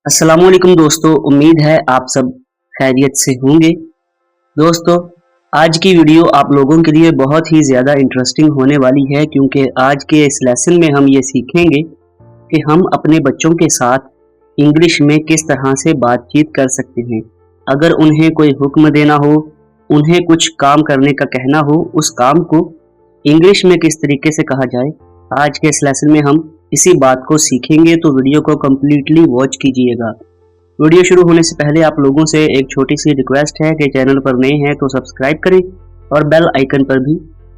अस्सलामुअलैकुम दोस्तों, उम्मीद है आप सब खैरियत से होंगे। दोस्तों, आज की वीडियो आप लोगों के लिए बहुत ही ज़्यादा इंटरेस्टिंग होने वाली है क्योंकि आज के इस लेसन में हम ये सीखेंगे कि हम अपने बच्चों के साथ इंग्लिश में किस तरह से बातचीत कर सकते हैं। अगर उन्हें कोई हुक्म देना हो, उन्हें कुछ काम करने का कहना हो, उस काम को इंग्लिश में किस तरीके से कहा जाए, आज के इस लेसन में हम इसी बात को सीखेंगे। तो वीडियो को कम्प्लीटली वॉच कीजिएगा। वीडियो शुरू होने से पहले आप लोगों से एक छोटी सी रिक्वेस्ट है कि चैनल पर नए हैं तो सब्सक्राइब करें और बेल आइकन पर भी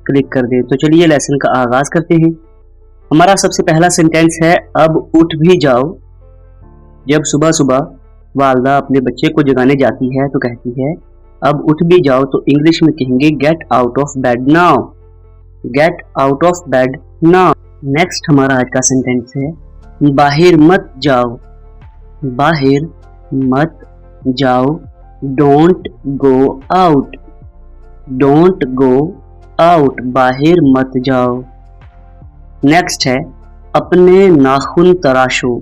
क्लिक कर दें। तो चलिए लेसन का आगाज करते हैं। हमारा सबसे पहला सेंटेंस है, अब उठ भी जाओ। जब सुबह सुबह वालदा अपने बच्चे को जगाने जाती है तो कहती है अब उठ भी जाओ, तो इंग्लिश में कहेंगे get out of bed now. Get out of bed now. Next हमारा आज का सेंटेंस है, बाहर मत जाओ। बाहर मत जाओ, don't go out. Don't go out, बाहर मत जाओ। नेक्स्ट है, अपने नाखून तराशो।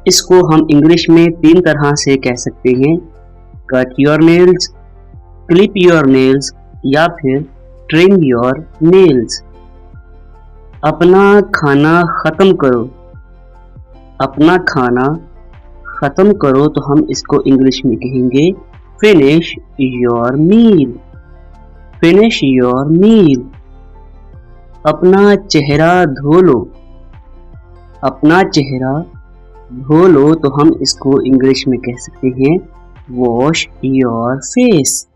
इसको हम इंग्लिश में 3 तरह से कह सकते हैं, cut your nails, clip your nails या फिर ट्रिम योर नेल्स। अपना खाना खत्म करो। अपना खाना खत्म करो, तो हम इसको इंग्लिश में कहेंगे finish your meal. Finish your meal. अपना चेहरा धो लो। अपना चेहरा धो लो, तो हम इसको इंग्लिश में कह सकते हैं wash your face.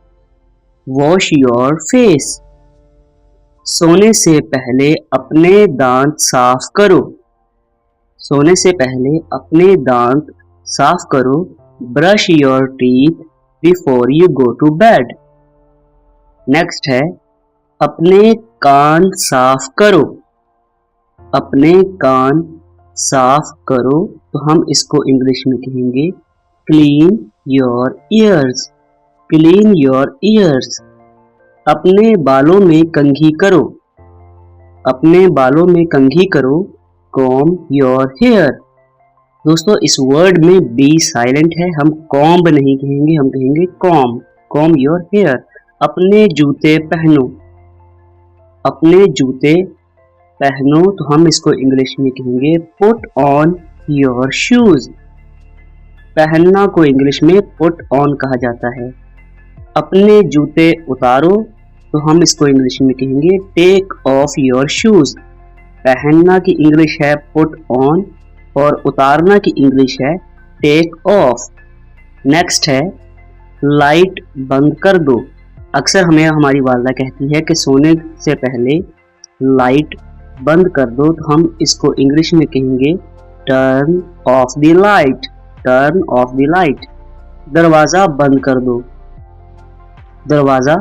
Wash your face. सोने से पहले अपने दांत साफ करो। सोने से पहले अपने दांत साफ करो। Brush your teeth before you go to bed. Next है, अपने कान साफ करो। अपने कान साफ करो, तो हम इसको इंग्लिश में कहेंगे clean your ears. Clean your ears. अपने बालों में कंघी करो। अपने बालों में कंघी करो। Comb your hair. दोस्तों, इस वर्ड में बी साइलेंट है, हम कॉम्ब नहीं कहेंगे, हम कहेंगे कॉम्ब। Comb your hair. अपने जूते पहनो। अपने जूते पहनो, तो हम इसको इंग्लिश में कहेंगे पुट ऑन योर शूज। पहनना को इंग्लिश में पुट ऑन कहा जाता है। अपने जूते उतारो, तो हम इसको इंग्लिश में कहेंगे टेक ऑफ योर शूज। पहनना की इंग्लिश है पुट ऑन और उतारना की इंग्लिश है टेक ऑफ। नेक्स्ट है, लाइट बंद कर दो। अक्सर हमें हमारी वालदा कहती है कि सोने से पहले लाइट बंद कर दो, तो हम इसको इंग्लिश में कहेंगे turn off the light. Turn off the light. दरवाजा बंद कर दो। दरवाजा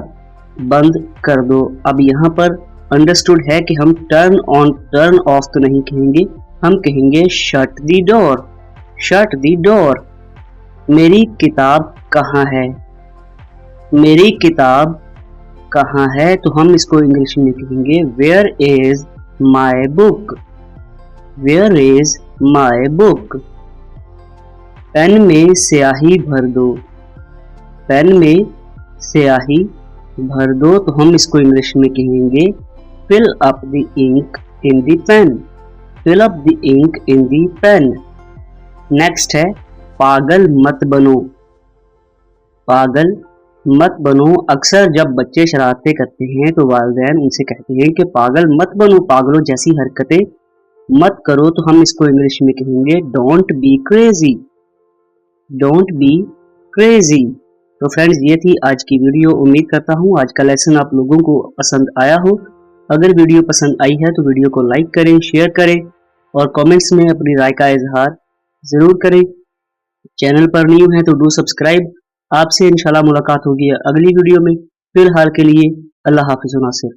बंद कर दो। अब यहाँ पर अंडरस्टूड है कि हम टर्न ऑन टर्न ऑफ तो नहीं कहेंगे, हम कहेंगे shut the door. Shut the door. मेरी किताब कहाँ है। मेरी किताब कहाँ है, तो हम इसको इंग्लिश में कहेंगे where is my book. Where is my book. Pen में स्याही भर दो। पेन में स्याही भर दो, तो हम इसको इंग्लिश में कहेंगे fill up the ink in the pen. Fill up the ink in the pen. Next है, पागल मत बनो। पागल मत बनो। अक्सर जब बच्चे शरारतें करते हैं तो वालिदैन उनसे कहते हैं कि पागल मत बनो, पागलों जैसी हरकतें मत करो, तो हम इसको इंग्लिश में कहेंगे don't be crazy. Don't be crazy. तो फ्रेंड्स, ये थी आज की वीडियो। उम्मीद करता हूँ आज का लेसन आप लोगों को पसंद आया हो। अगर वीडियो पसंद आई है तो वीडियो को लाइक करें, शेयर करें और कमेंट्स में अपनी राय का इजहार जरूर करें। चैनल पर न्यू है तो डू सब्सक्राइब। आपसे इंशाल्लाह मुलाकात होगी अगली वीडियो में। फिलहाल के लिए अल्लाह हाफिज़ नासिर।